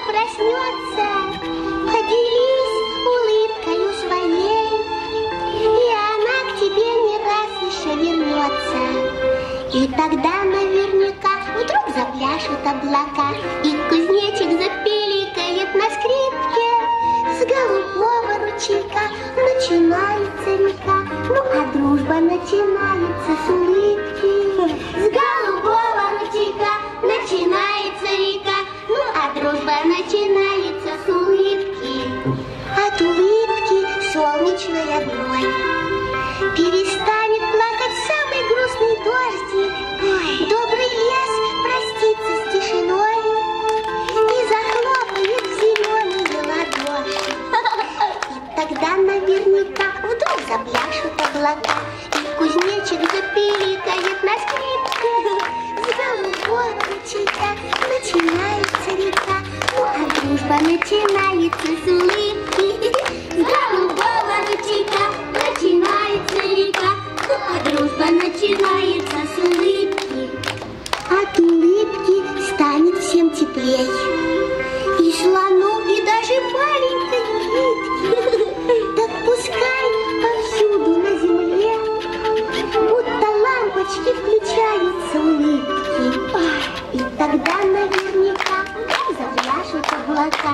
проснется, поделись улыбкою своей, и она к тебе не раз еще вернется. И тогда наверняка вдруг запляшут облака, и кузнечик запеликает на скрипке. С голубого ручейка начинается река, ну а дружба начинается с улыбки. С голубого ручейка начинается река, ну а дружба начинается с улыбки. От улыбки солнечной одной перестанет плакать самый грустный дождик. Добрый лес простится с тишиной и захлопает в зеленые ладоши. И тогда наверняка вдруг запляшут облака, и кузнечик запеликает на скрипке. С голубого ручейка начинается река, ну а дружба начинается с улыбки. С голубого ручейка начинается река, ну а дружба начинается с улыбки. От улыбки станет всем теплей, и слону, и даже маленькой птичке. Так пускай повсюду на земле будто лампочки включаются улыбки. И тогда наверняка запляшут облака,